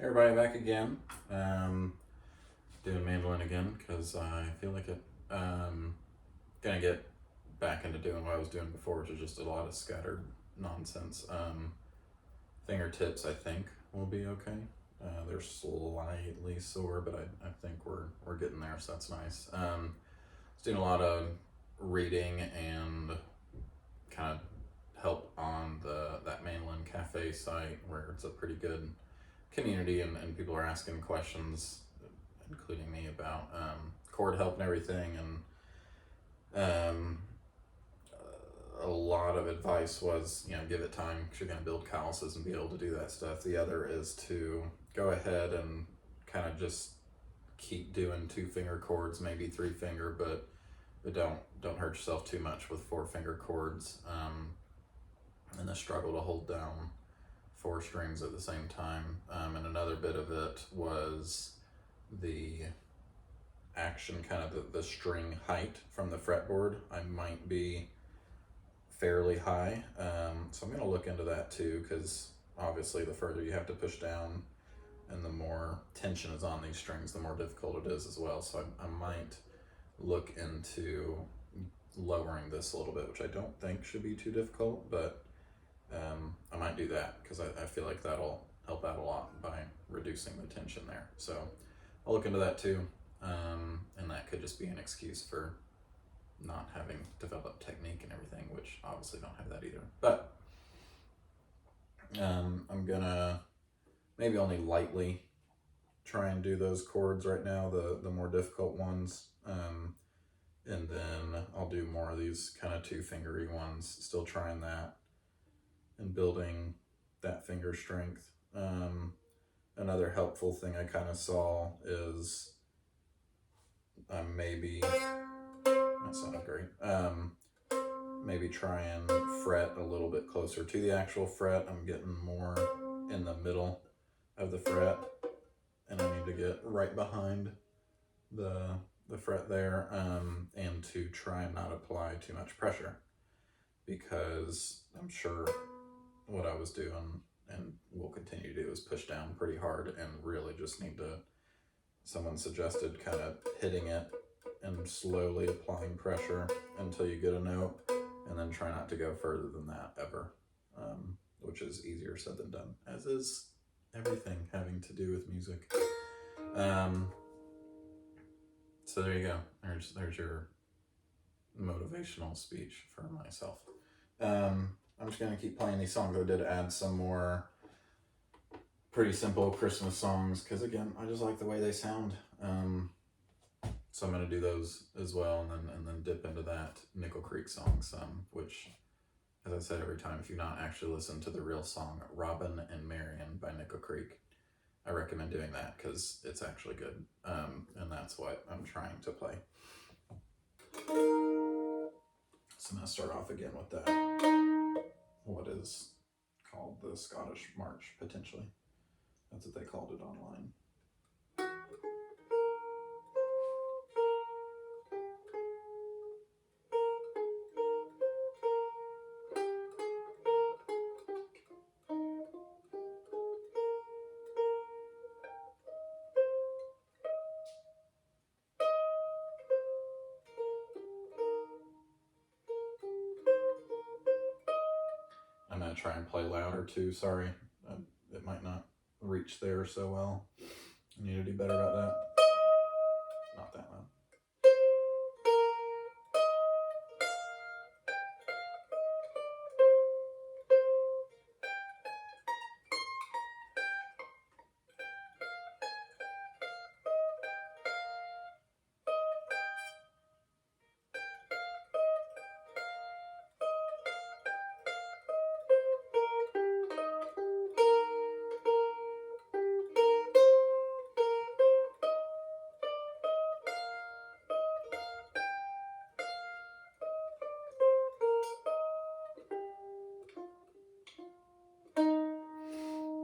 Everybody back again. Doing mandolin again because I feel like it. Gonna get back into doing what I was doing before, which is just a lot of scattered nonsense. Fingertips, I think, will be okay. They're slightly sore, but I think we're getting there, so that's nice. Was doing a lot of reading and kind of help on that Mandolin Cafe site where it's a pretty good community and people are asking questions, including me, about chord help and everything. And a lot of advice was, give it time because you're going to build calluses and be able to do that stuff. The other is to go ahead and kind of just keep doing 2-finger chords, maybe 3-finger, but don't hurt yourself too much with 4-finger chords. And the struggle to hold down 4 strings at the same time. And another bit of it was the action, kind of the string height from the fretboard. I might be fairly high, so I'm going to look into that too, because obviously the further you have to push down and the more tension is on these strings, the more difficult it is as well. So I might look into lowering this a little bit, which I don't think should be too difficult, but I might do that because I feel like that'll help out a lot by reducing the tension there. So I'll look into that too, and that could just be an excuse for not having developed technique and everything, which obviously don't have that either. But I'm gonna maybe only lightly try and do those chords right now, the more difficult ones, and then I'll do more of these kind of 2-fingery ones, still trying that and building that finger strength. Another helpful thing I kind of saw is maybe, that sounded great, maybe try and fret a little bit closer to the actual fret. I'm getting more in the middle of the fret, and I need to get right behind the fret there, and to try and not apply too much pressure, because I'm sure what I was doing and will continue to do is push down pretty hard and really just need to, someone suggested kind of hitting it and slowly applying pressure until you get a note, and then try not to go further than that ever, which is easier said than done, as is everything having to do with music. So there you go. There's your motivational speech for myself. I'm just gonna keep playing these songs. I did add some more pretty simple Christmas songs because, again, I just like the way they sound. So I'm gonna do those as well, and then dip into that Nickel Creek song some, which, as I said every time, if you've not actually listened to the real song Robin and Marion by Nickel Creek, I recommend doing that because it's actually good, and that's what I'm trying to play. So I'm gonna start off again with that, what is called the Scottish March, potentially. That's what they called it online. I'm going to try and play louder too, sorry. It might not reach there so well. I need to do better about that. Not that loud.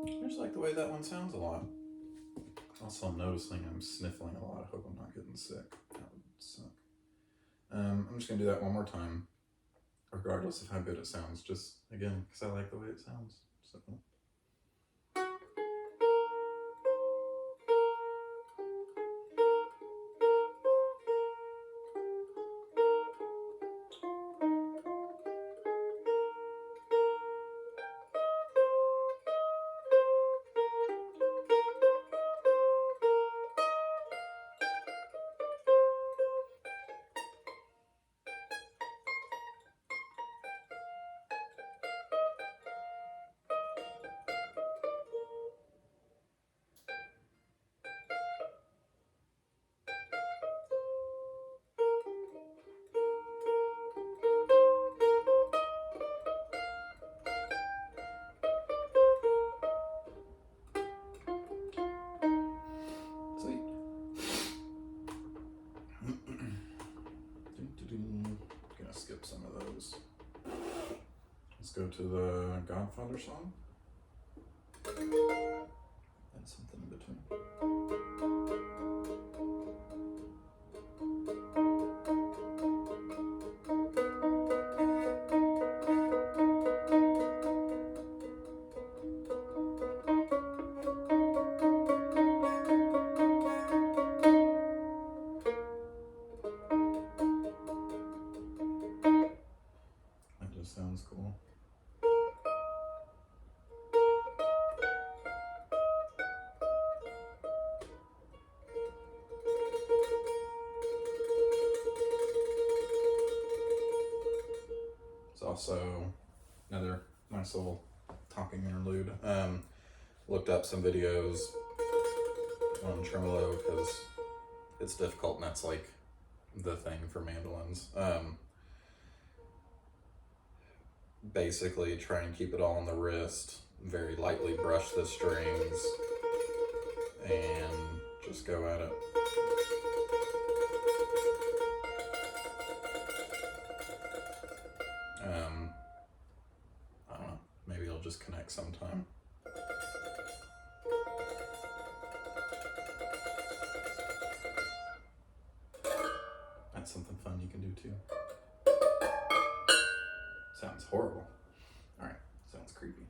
I just like the way that one sounds a lot. Also, I'm noticing I'm sniffling a lot. I hope I'm not getting sick. That would suck. I'm just going to do that one more time, regardless of how good it sounds. Just, again, because I like the way it sounds. So. skip some of those. Let's go to the Godfather song. And something in between. That just sounds cool. It's also another nice little talking interlude. Looked up some videos on tremolo because it's difficult, and that's like the thing for mandolins. Basically try and keep it all on the wrist, very lightly brush the strings, and just go at it. I don't know, maybe it'll just connect sometime. That's something fun you can do too. Sounds horrible. All right, sounds creepy.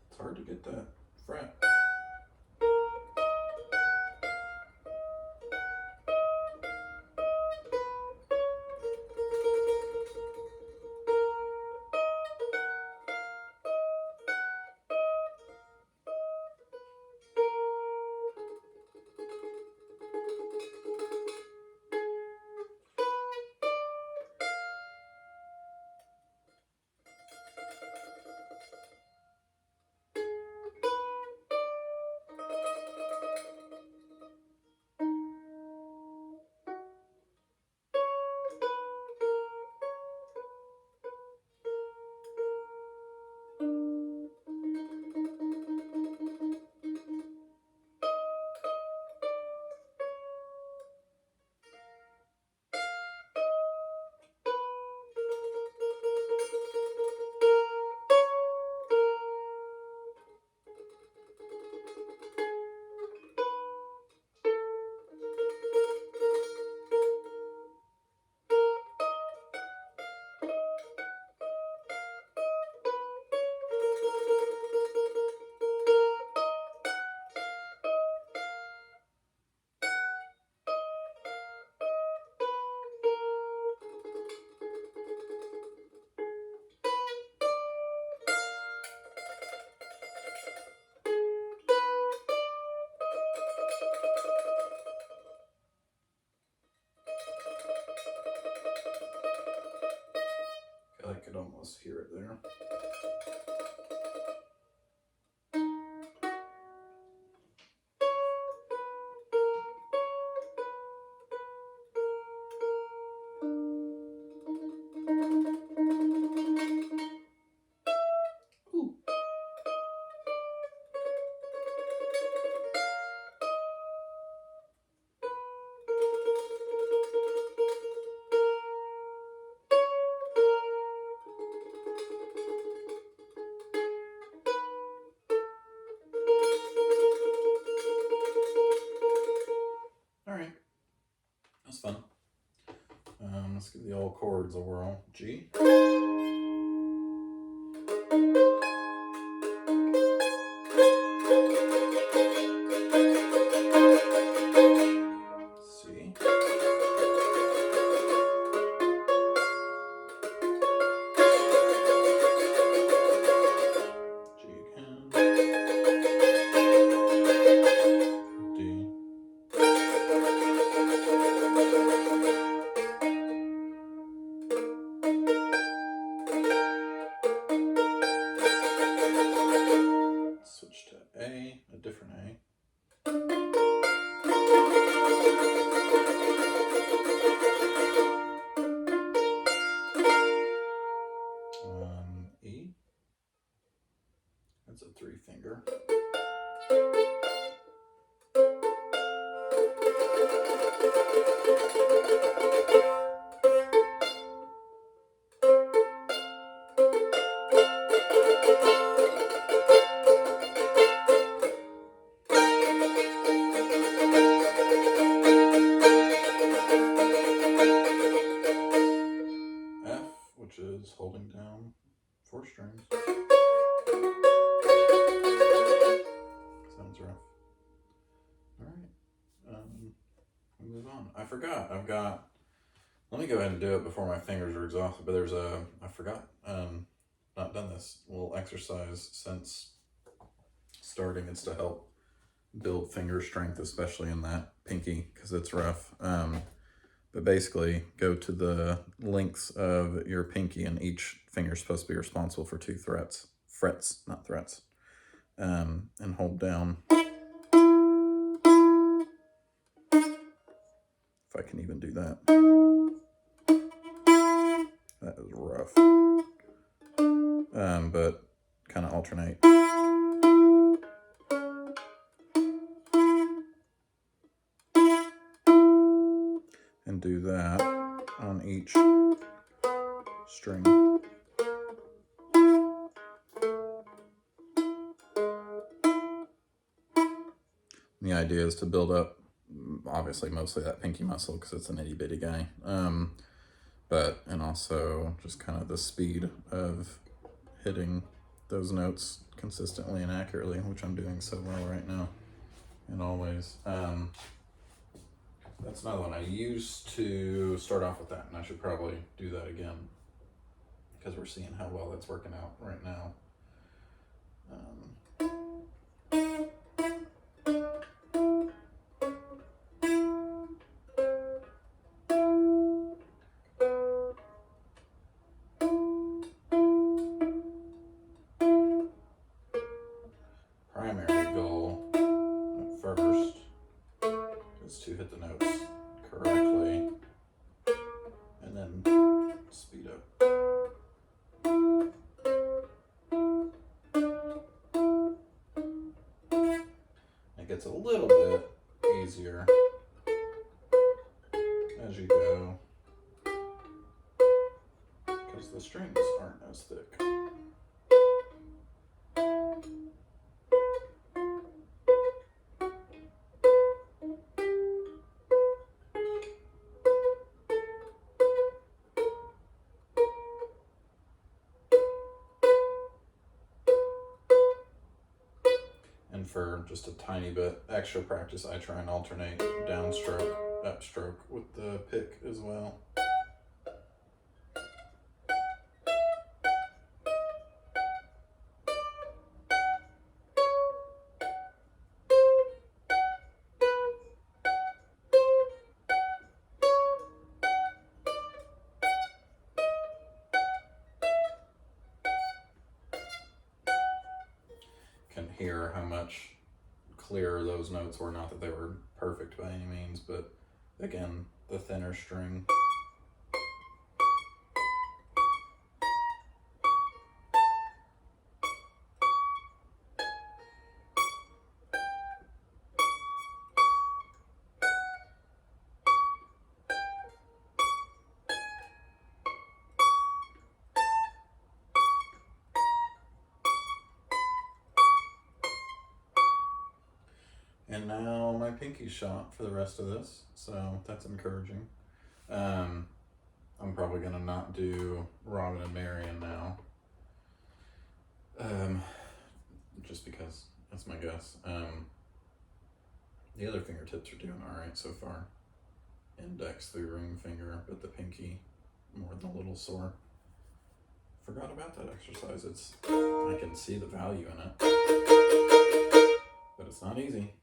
It's hard to get that fret. I could almost hear it there. Ooh. All right, that's fun. Let's give the old chords a whirl. G. C. G again. D. Switch to A, a different A. E. That's a 3-finger. holding down 4 strings. Sounds rough. Alright, we move on. I forgot, let me go ahead and do it before my fingers are exhausted, but I forgot, not done this little exercise since starting. It's to help build finger strength, especially in that pinky, because it's rough. But basically, go to the lengths of your pinky, and each finger is supposed to be responsible for 2 frets, not threats, and hold down. If I can even do that. That is rough. But kind of alternate. And do that on each string. The idea is to build up, obviously, mostly that pinky muscle because it's an itty bitty guy. And also just kind of the speed of hitting those notes consistently and accurately, which I'm doing so well right now and always. That's another one. I used to start off with that, and I should probably do that again because we're seeing how well that's working out right now. Primary goal at first is to hit the notes correctly and then speed up. It gets a little bit easier as you go because the strings aren't as thick. And for just a tiny bit extra practice, I try and alternate downstroke, upstroke with the pick as well. Can hear how much clearer those notes were. Not that they were perfect by any means, but again, the thinner string. And now my pinky shot for the rest of this, so that's encouraging. I'm probably gonna not do Robin and Marion now, just because that's my guess. The other fingertips are doing all right so far. Index through ring finger, but the pinky more than a little sore. Forgot about that exercise. I can see the value in it, but it's not easy.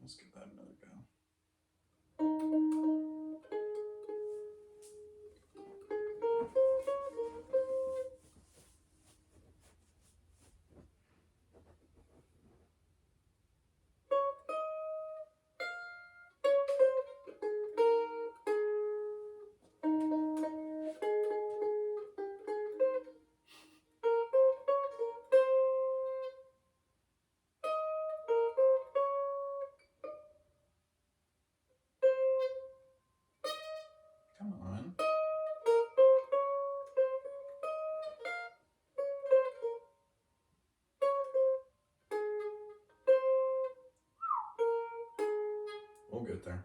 Let's give that another go. get there.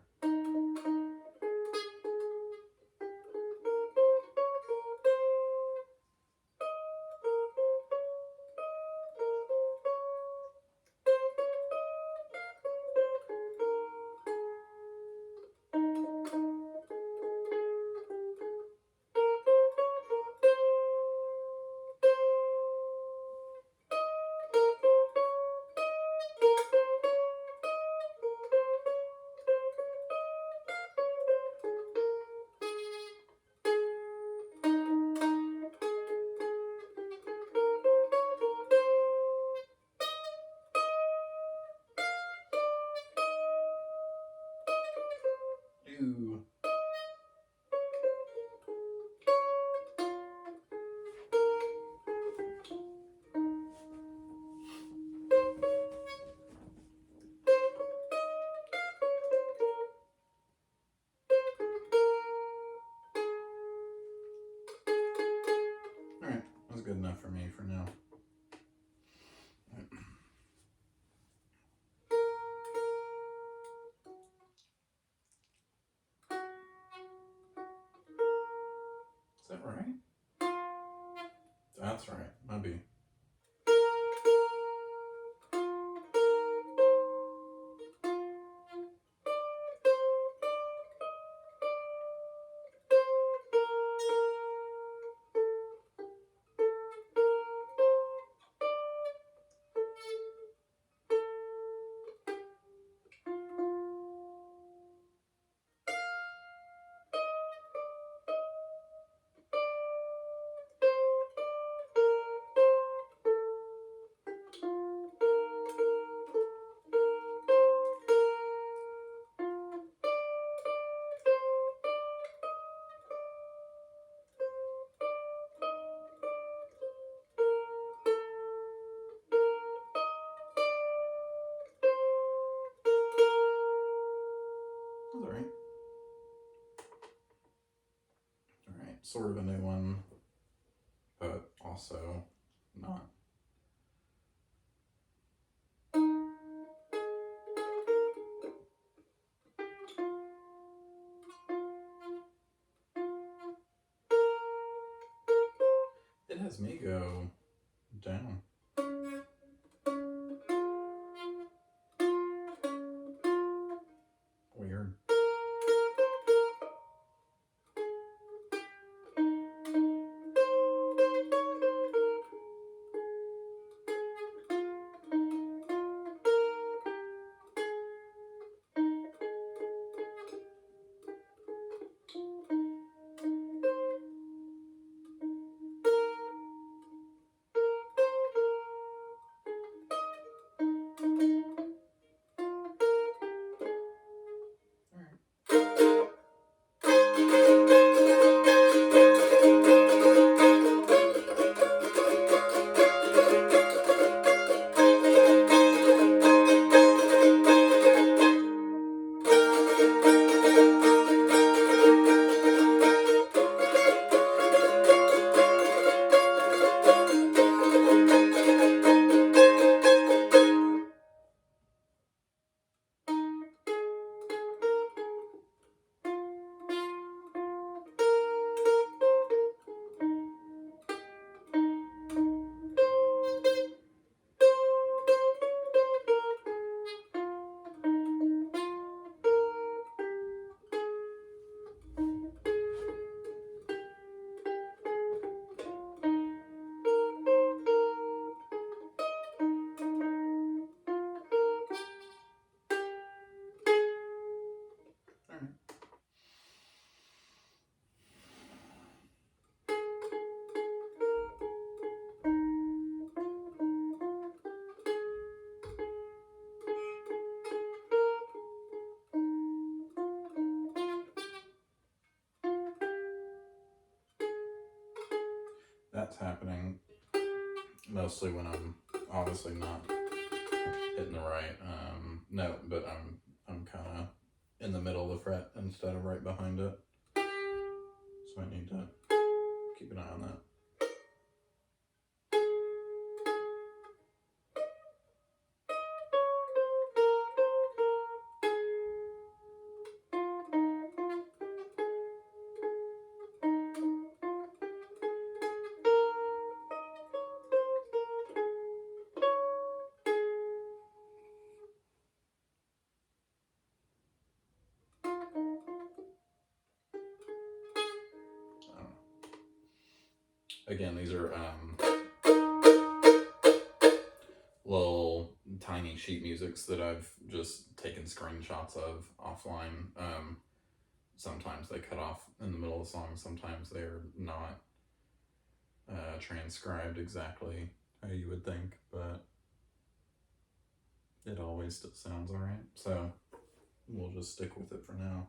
Ooh. Alright, that's good enough for me for now. Is that right? That's right, maybe. That's alright. Alright, sort of a new one, but also not. It has me go down. Weird. That's happening mostly when I'm obviously not hitting the right note, but I'm kind of in the middle of the fret instead of right behind it. So I need to keep an eye on that. Again, these are little tiny sheet musics that I've just taken screenshots of offline. Sometimes they cut off in the middle of the song, sometimes they're not transcribed exactly how you would think, but it always still sounds alright. So we'll just stick with it for now.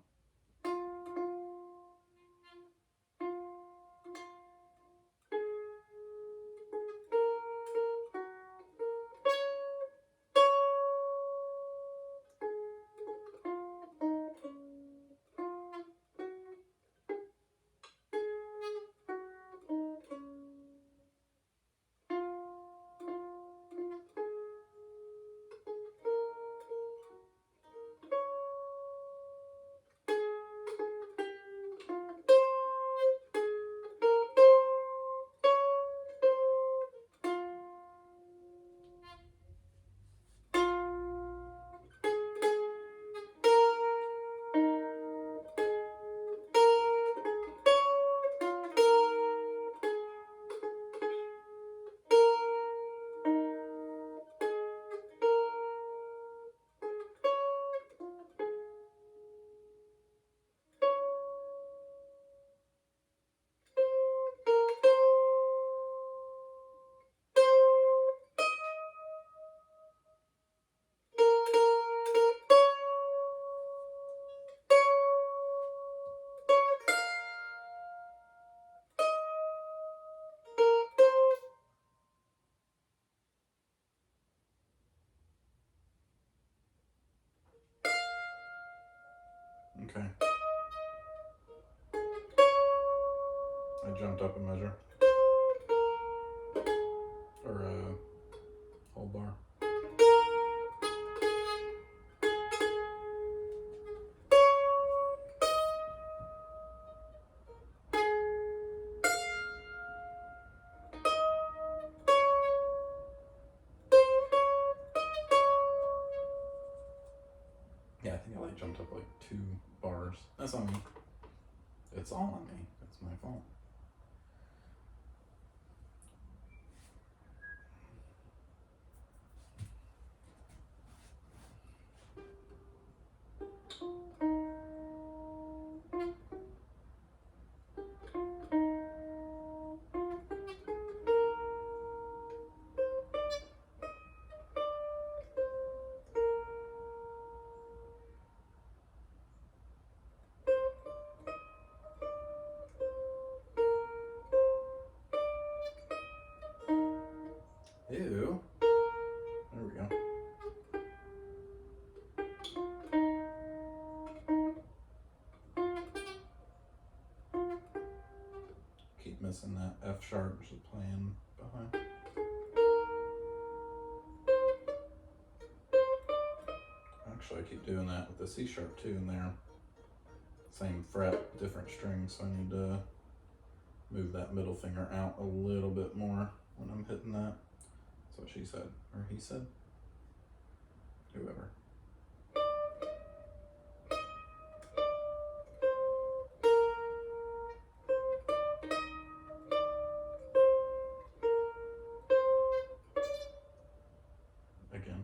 Okay. I jumped up a measure. Or a whole bar. Yeah, I think I jumped up 2 bars. That's on me. It's all on me. That's my fault. Ew. There we go. Keep missing that F sharp just playing behind. Actually, I keep doing that with the C sharp too in there. Same fret, different string, so I need to move that middle finger out a little bit more when I'm hitting that. That's what she said, or he said. Whoever. Again.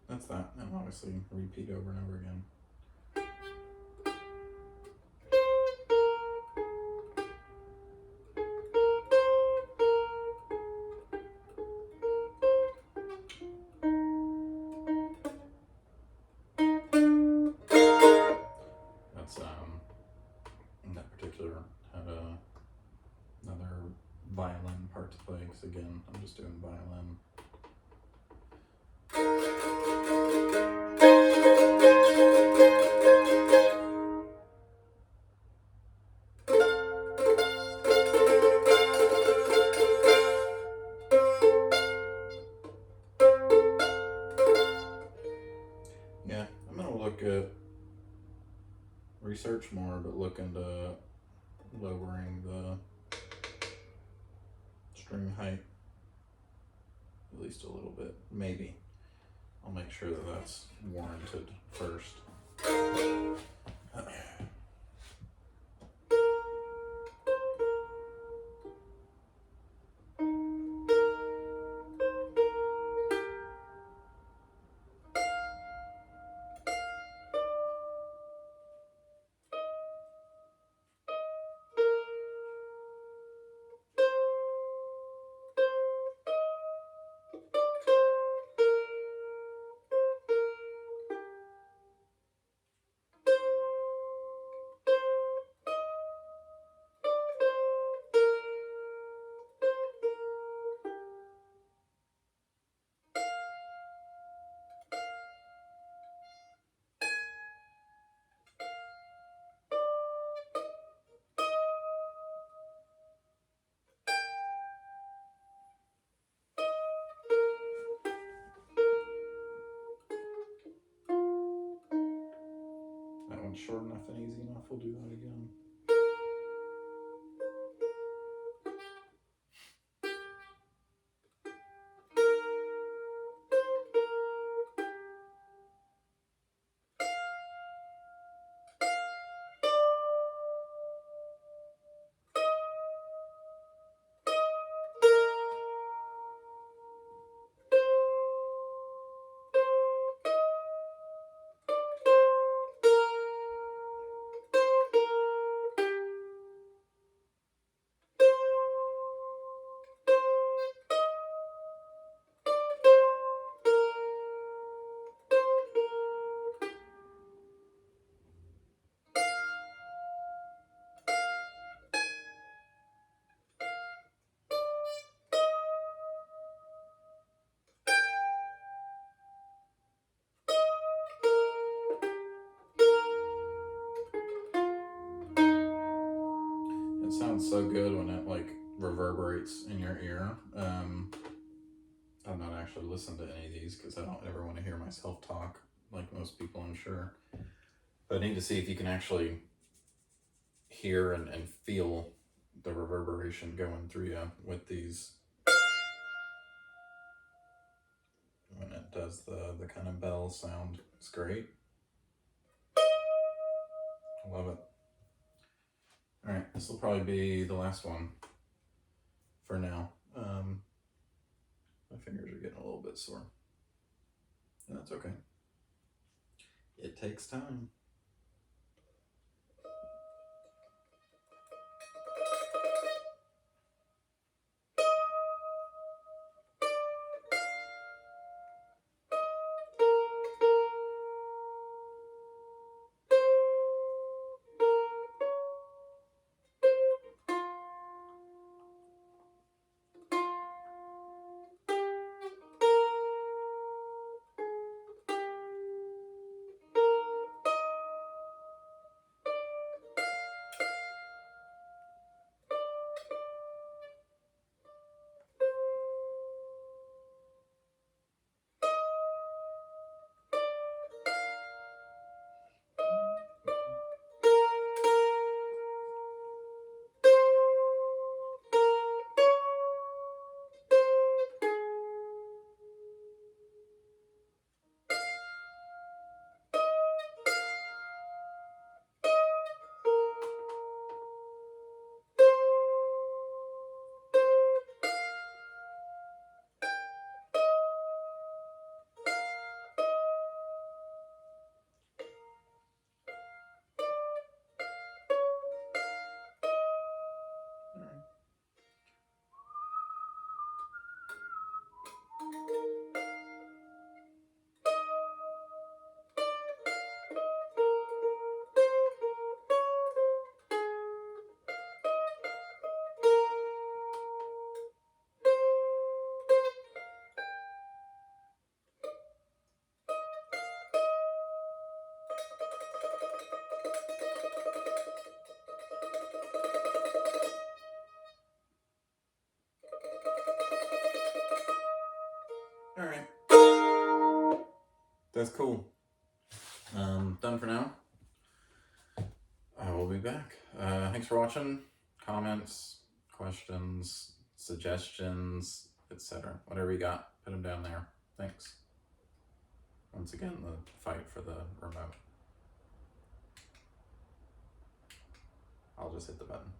That's that, and obviously repeat over and over again. That's in that particular had another violin part to play, because again, I'm just doing violin. look at, research more, but look into lowering the string height at least a little bit. Maybe. I'll make sure that that's warranted first. That one's short enough and easy enough. We'll do that again. It sounds so good when it like reverberates in your ear. I've not actually listened to any of these because I don't ever want to hear myself talk like most people, I'm sure. But I need to see if you can actually hear and feel the reverberation going through you with these. When it does the kind of bell sound, it's great. I love it. All right, this will probably be the last one for now. My fingers are getting a little bit sore. And that's okay. It takes time. All right. That's cool. Done for now. I will be back. Thanks for watching. Comments, questions, suggestions, etc. Whatever you got, put them down there. Thanks. Once again, the fight for the remote. I'll just hit the button.